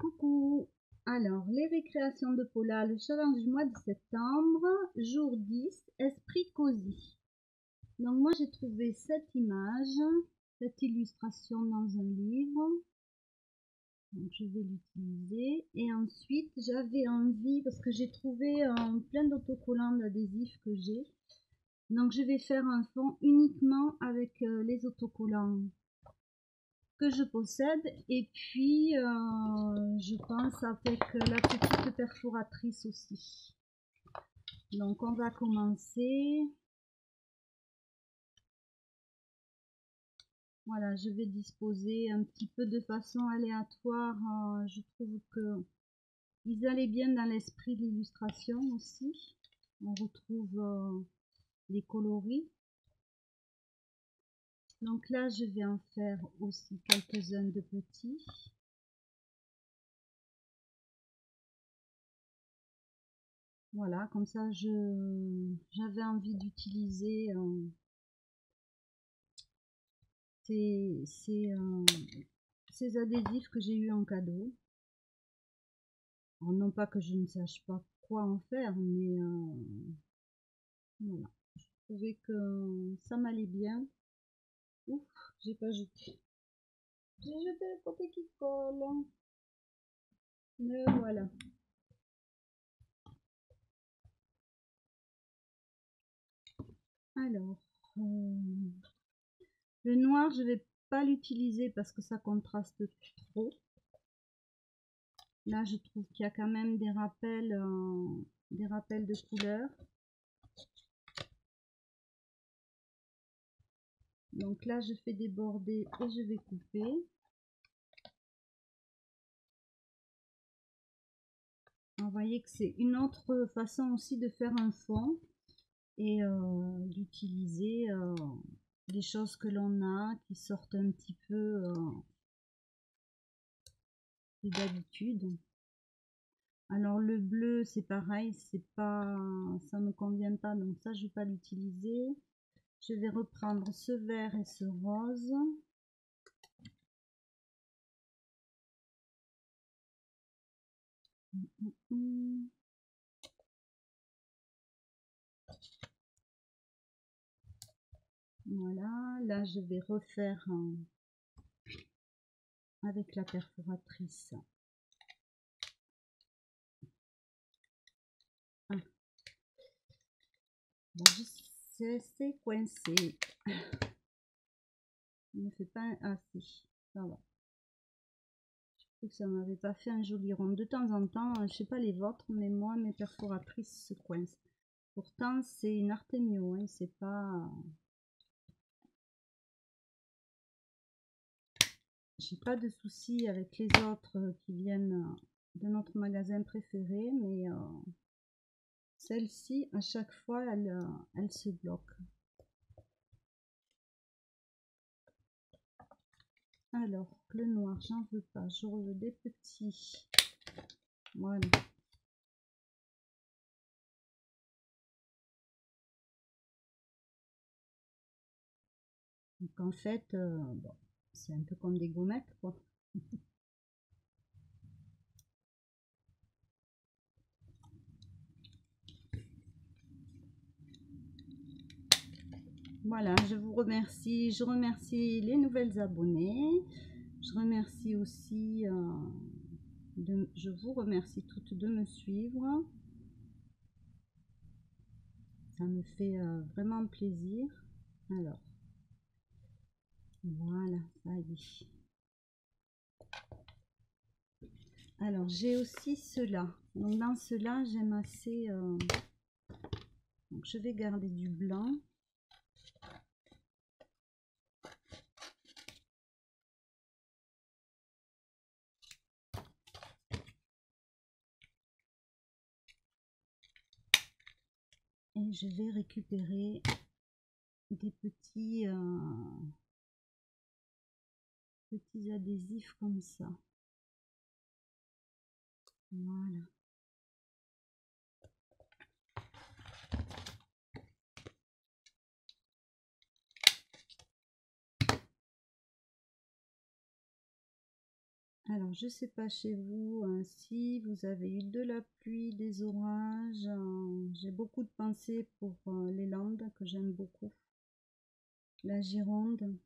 Coucou. Alors, les récréations de Paula, le challenge du mois de septembre, jour 10, esprit cosy. Donc moi j'ai trouvé cette image, cette illustration dans un livre. Donc je vais l'utiliser. Et ensuite j'avais envie, parce que j'ai trouvé plein d'autocollants d'adhésifs que j'ai. Donc je vais faire un fond uniquement avec les autocollants que je possède, et puis je pense avec la petite perforatrice aussi. Donc on va commencer. Voilà, je vais disposer un petit peu de façon aléatoire. Je trouve que ils allaient bien dans l'esprit de l'illustration aussi. On retrouve les coloris. Donc là je vais en faire aussi quelques-uns de petits. Voilà, comme ça j'avais envie d'utiliser ces adhésifs que j'ai eu en cadeau. Alors, non pas que je ne sache pas quoi en faire, mais voilà, je trouvais que ça m'allait bien. Ouf, j'ai pas jeté. J'ai jeté le côté qui colle. Mais voilà. Alors, le noir, je vais pas l'utiliser parce que ça contraste trop. Là, je trouve qu'il y a quand même des rappels de couleurs. Donc là, je fais des bordées et je vais couper. Vous voyez que c'est une autre façon aussi de faire un fond et d'utiliser des choses que l'on a qui sortent un petit peu d'habitude. Alors le bleu c'est pareil, c'est pas, ça me convient pas, donc ça je vais pas l'utiliser. Je vais reprendre ce vert et ce rose. Voilà, là je vais refaire avec la perforatrice. Ah. Bon, c'est coincé. Ne fait pas un... Ah si, ça va. Je trouve que ça m'avait pas fait un joli rond. De temps en temps, je sais pas les vôtres, mais moi mes perforatrices se coincent. Pourtant c'est une Artemio, hein, c'est pas... J'ai pas de soucis avec les autres qui viennent de notre magasin préféré, mais celle-ci, à chaque fois, elle se bloque. Alors, le noir, j'en veux pas. Je veux des petits. Voilà. Donc, en fait, bon, c'est un peu comme des gommettes, quoi. Voilà, je vous remercie. Je remercie les nouvelles abonnées. Je remercie aussi, je vous remercie toutes de me suivre. Ça me fait vraiment plaisir. Alors, voilà, ça y est. Alors, j'ai aussi cela. Donc, dans cela, j'aime assez... donc, je vais garder du blanc. Et je vais récupérer des petits adhésifs comme ça. Voilà. Alors, je sais pas chez vous si vous avez eu de la pluie, des orages. J'ai beaucoup de pensées pour les Landes que j'aime beaucoup. La Gironde.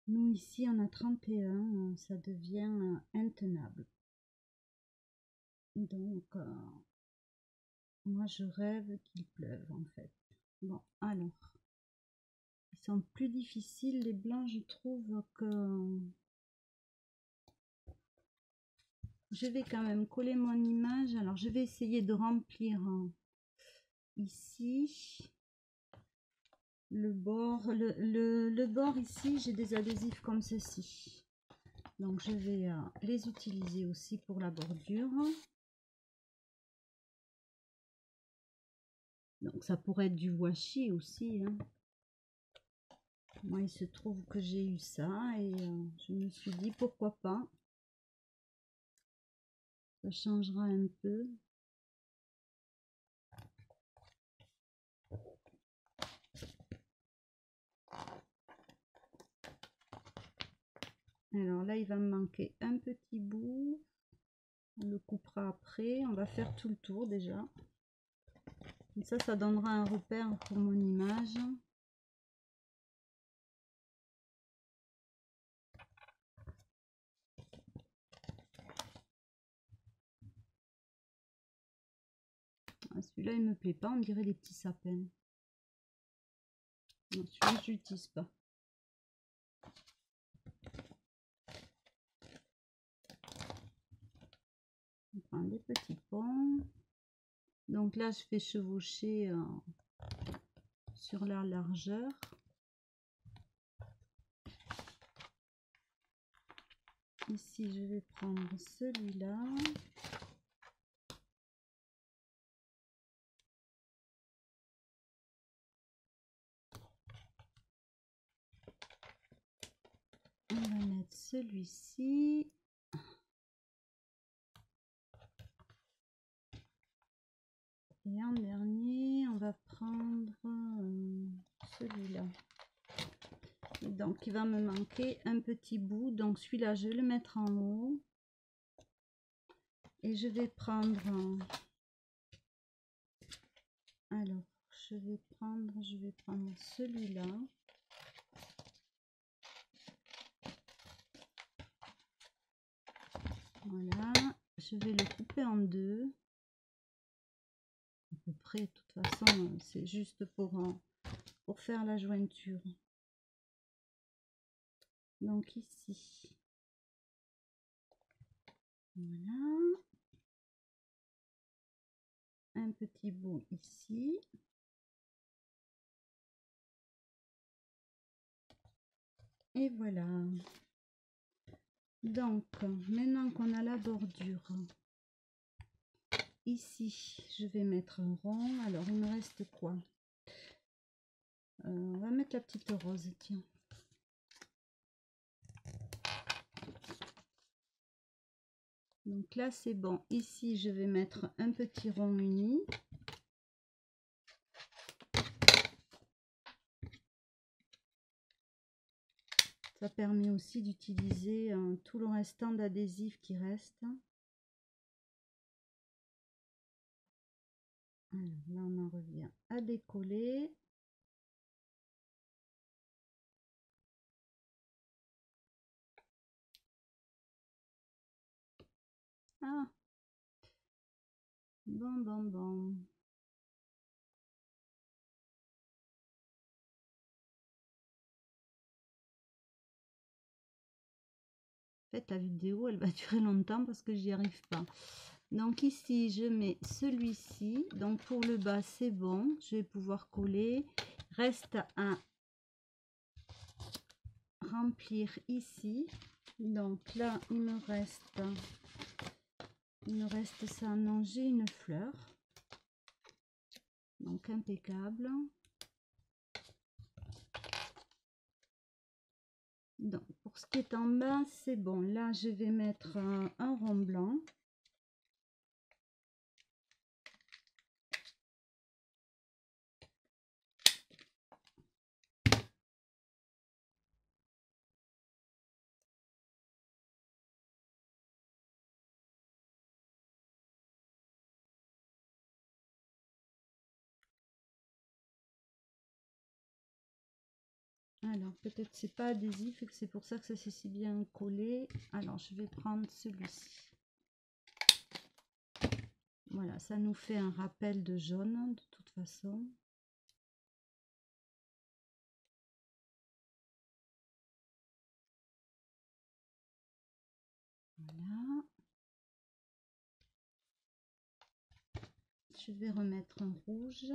Nous ici on a 31, ça devient intenable. Donc moi je rêve qu'il pleuve en fait. Bon alors, ils sont plus difficiles les blancs, je trouve que je vais quand même coller mon image. Alors je vais essayer de remplir ici le bord, le bord ici. J'ai des adhésifs comme ceci, donc je vais les utiliser aussi pour la bordure. Donc ça pourrait être du washi aussi, hein. Moi il se trouve que j'ai eu ça et je me suis dit pourquoi pas, ça changera un peu. Alors là il va me manquer un petit bout, on le coupera après, on va faire tout le tour déjà. Et ça donnera un repère pour mon image. Ah, celui-là il me plaît pas, on dirait des petits sapins. Non, celui-là je l'utilise pas. On prend des petits ponts. Donc là je fais chevaucher sur la largeur. Ici je vais prendre celui-là. On va mettre celui-ci. Et en dernier, on va prendre celui-là. Donc, il va me manquer un petit bout. Donc, celui-là, je vais le mettre en haut. Et je vais prendre... alors, je vais prendre celui-là. Voilà. Je vais le couper en deux. À peu près, de toute façon, c'est juste pour faire la jointure. Donc ici, voilà, un petit bout ici, et voilà. Donc maintenant qu'on a la bordure, ici je vais mettre un rond. Alors il me reste quoi? On va mettre la petite rose, tiens. Donc là c'est bon. Ici je vais mettre un petit rond uni. Ça permet aussi d'utiliser tout le restant d'adhésif qui reste. Alors là on en revient à décoller. Ah, bon. En fait, la vidéo, elle va durer longtemps parce que j'y arrive pas. Donc ici, je mets celui-ci. Donc pour le bas, c'est bon. Je vais pouvoir coller. Reste à remplir ici. Donc là, il me reste ça. Non, j'ai une fleur. Donc impeccable. Donc pour ce qui est en bas, c'est bon. Là, je vais mettre un rond blanc. Alors peut-être c'est pas adhésif et que c'est pour ça que ça s'est si bien collé. Alors je vais prendre celui-ci. Voilà, ça nous fait un rappel de jaune de toute façon. Voilà. Je vais remettre un rouge.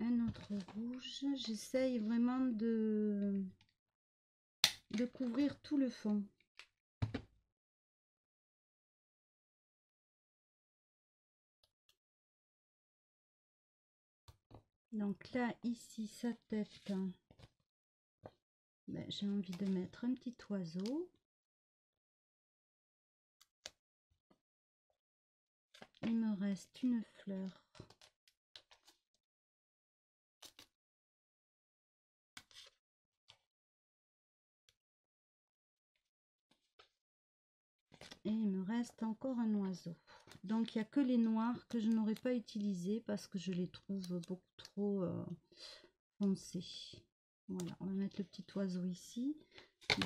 Un autre rouge. J'essaye vraiment de couvrir tout le fond. Donc là, ici, sa tête, ben, j'ai envie de mettre un petit oiseau. Il me reste une fleur. Et il me reste encore un oiseau. Donc il n'y a que les noirs que je n'aurais pas utilisés parce que je les trouve beaucoup trop foncés. Voilà, on va mettre le petit oiseau ici.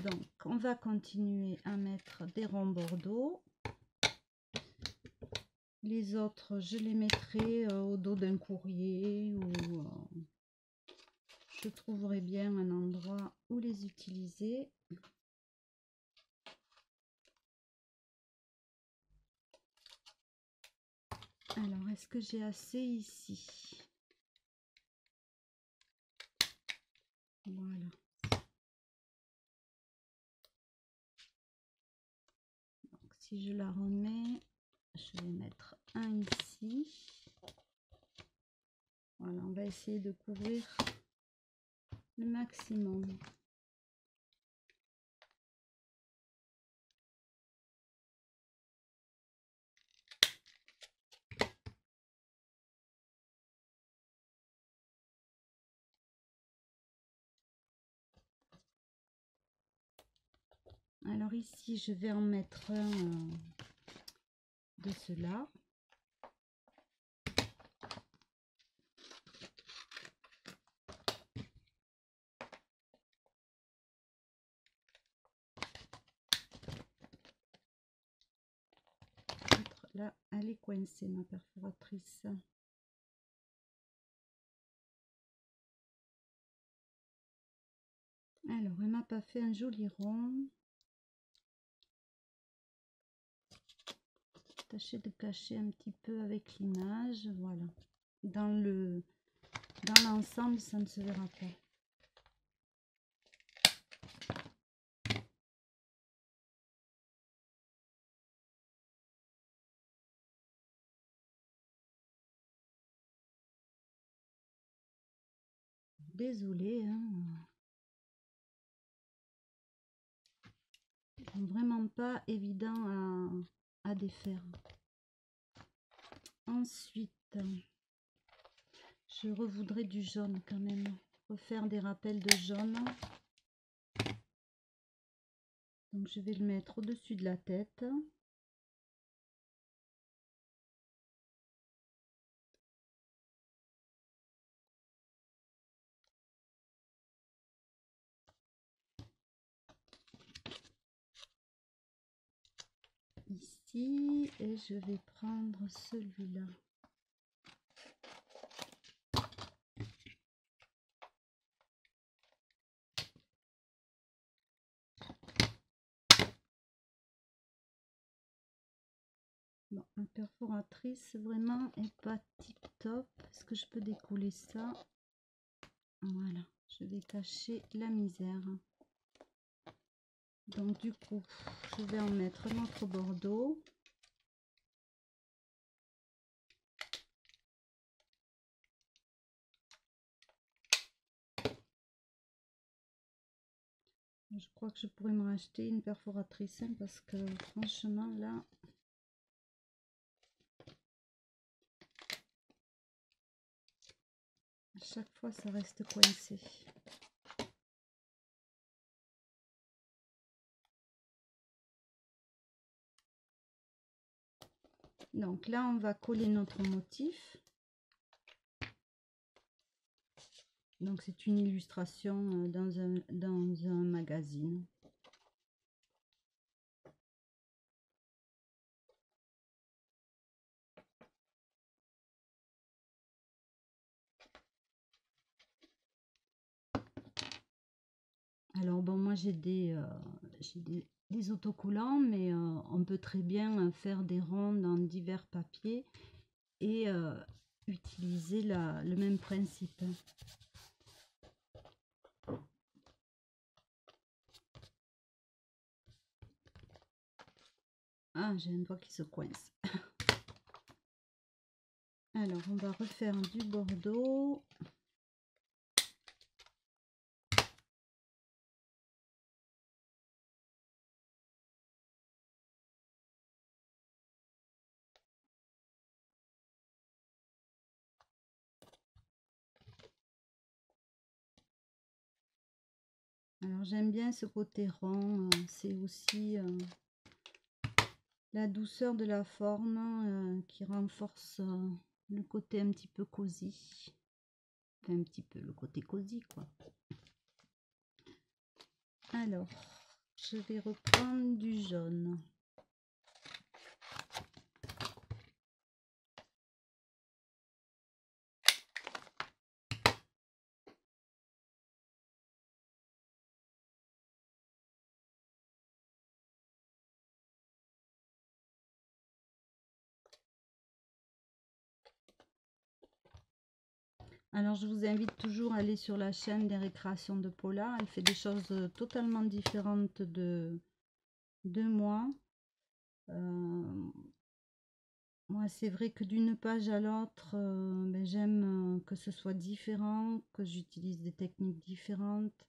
Donc on va continuer à mettre des ronds bordeaux. Les autres, je les mettrai au dos d'un courrier ou je trouverai bien un endroit où les utiliser. Alors, est-ce que j'ai assez ici? Voilà. Donc, si je la remets, je vais mettre un ici. Voilà, on va essayer de couvrir le maximum. Alors ici, je vais en mettre un de cela. Là, elle est coincée, ma perforatrice. Alors, elle m'a pas fait un joli rond. Tâchez de cacher un petit peu avec l'image. Voilà. Dans l'ensemble, ça ne se verra pas. Désolée, hein. Vraiment pas évident à défaire. Ensuite, je revoudrais du jaune quand même. Refaire des rappels de jaune. Donc je vais le mettre au-dessus de la tête. Ici, et je vais prendre celui-là. Bon, la perforatrice vraiment est pas tip top. Est-ce que je peux découler ça? Voilà, je vais cacher la misère. Donc du coup, je vais en mettre un autre bordeaux. Je crois que je pourrais me racheter une perforatrice hein, parce que franchement là, chaque fois ça reste coincé. Donc là on va coller notre motif. Donc c'est une illustration dans un magazine. Alors bon, moi j'ai des autocollants, mais on peut très bien faire des ronds dans divers papiers et utiliser le même principe. Ah, j'ai un doigt qui se coince. Alors on va refaire du bordeaux. Alors j'aime bien ce côté rond, c'est aussi la douceur de la forme qui renforce le côté un petit peu cosy. Enfin, un petit peu le côté cosy quoi. Alors, je vais reprendre du jaune. Alors je vous invite toujours à aller sur la chaîne des récréations de Paula. Elle fait des choses totalement différentes de moi. Moi c'est vrai que d'une page à l'autre, ben, j'aime que ce soit différent, que j'utilise des techniques différentes,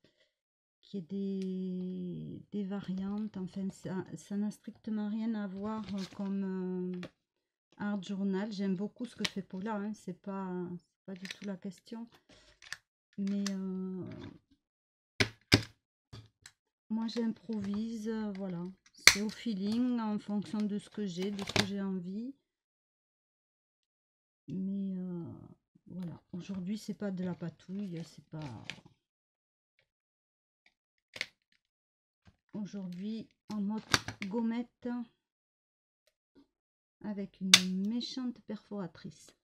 qu'il y ait des variantes. Enfin ça n'a strictement rien à voir comme art journal. J'aime beaucoup ce que fait Paula, hein. C'est pas du tout la question. Mais moi j'improvise, voilà. C'est au feeling, en fonction de ce que j'ai, de ce que j'ai envie. Mais voilà, aujourd'hui c'est pas de la patouille, c'est pas... Aujourd'hui en mode gommette avec une méchante perforatrice.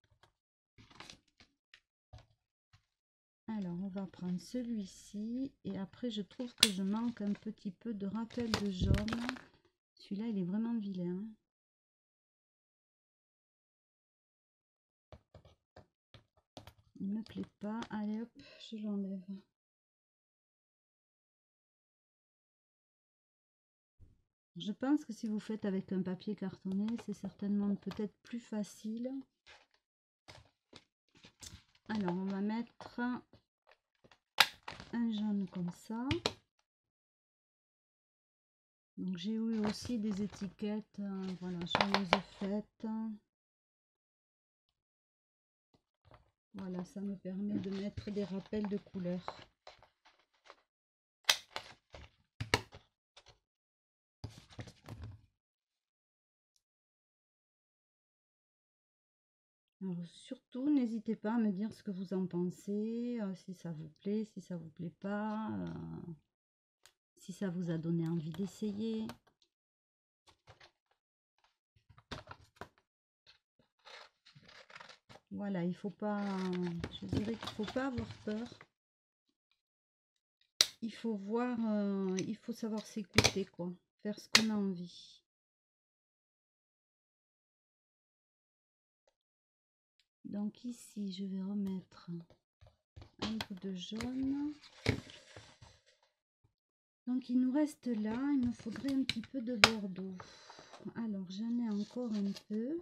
Alors on va prendre celui-ci et après je trouve que je manque un petit peu de rappel de jaune. Celui-là il est vraiment vilain. Il me plaît pas. Allez hop, je l'enlève. Je pense que si vous faites avec un papier cartonné, c'est certainement peut-être plus facile. Alors on va mettre un jaune comme ça. Donc j'ai eu aussi des étiquettes, voilà, joyeuses fêtes. Voilà, ça me permet de mettre des rappels de couleurs. Alors, surtout, n'hésitez pas à me dire ce que vous en pensez, si ça vous plaît, si ça vous plaît pas, si ça vous a donné envie d'essayer. Voilà, il faut pas, je dirais qu'il faut pas avoir peur. Il faut voir, il faut savoir s'écouter, quoi, faire ce qu'on a envie. Donc ici, je vais remettre un peu de jaune. Donc il nous reste là, il me faudrait un petit peu de bordeaux. Alors j'en ai encore un peu.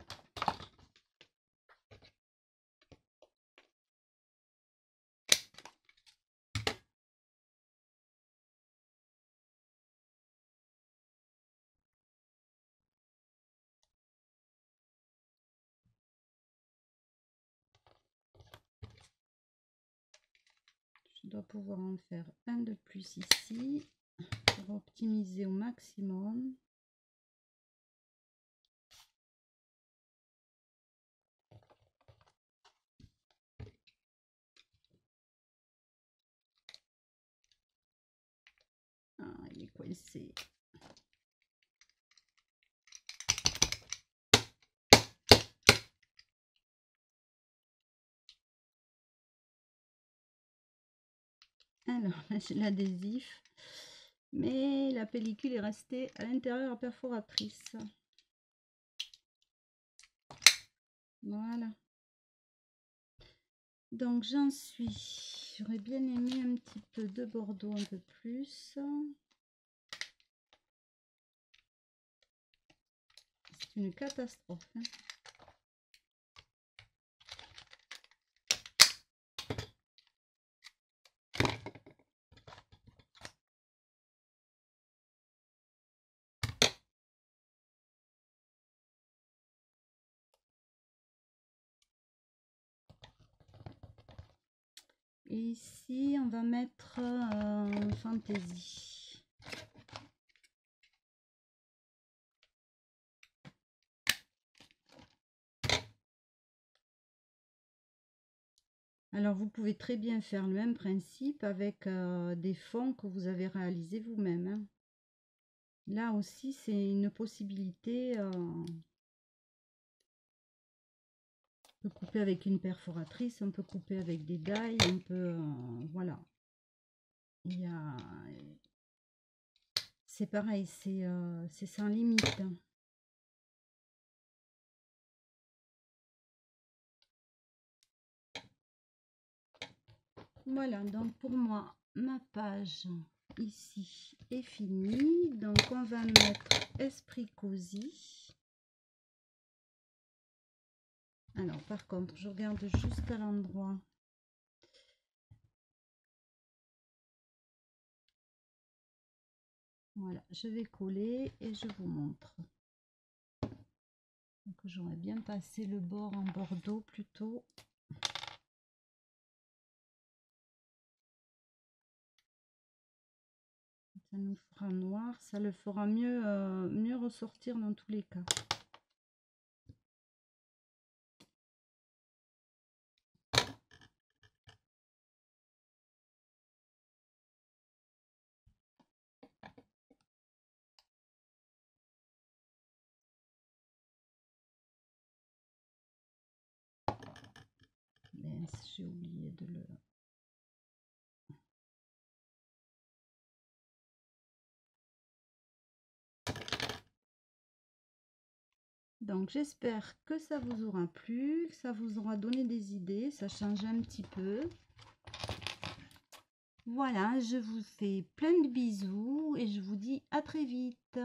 Je dois pouvoir en faire un de plus ici pour optimiser au maximum. Ah, il est coincé. Alors là j'ai l'adhésif, mais la pellicule est restée à l'intérieur de la perforatrice. Voilà. Donc j'en suis. J'aurais bien aimé un petit peu de bordeaux, un peu plus. C'est une catastrophe. Hein. Et ici, on va mettre Fantaisie. Alors, vous pouvez très bien faire le même principe avec des fonds que vous avez réalisés vous-même. Hein. Là aussi, c'est une possibilité. On peut couper avec une perforatrice, on peut couper avec des die, on peut... voilà. Il y a... C'est pareil, c'est sans limite. Hein. Voilà, donc pour moi, ma page ici est finie. Donc on va mettre Esprit Cosy. Alors par contre, je regarde juste à l'endroit. Voilà, je vais coller et je vous montre. Donc j'aurais bien passé le bord en bordeaux plutôt. Ça nous fera noir, ça le fera mieux ressortir dans tous les cas. J'ai oublié de le... Donc j'espère que ça vous aura plu, que ça vous aura donné des idées, ça change un petit peu. Voilà, je vous fais plein de bisous et je vous dis à très vite.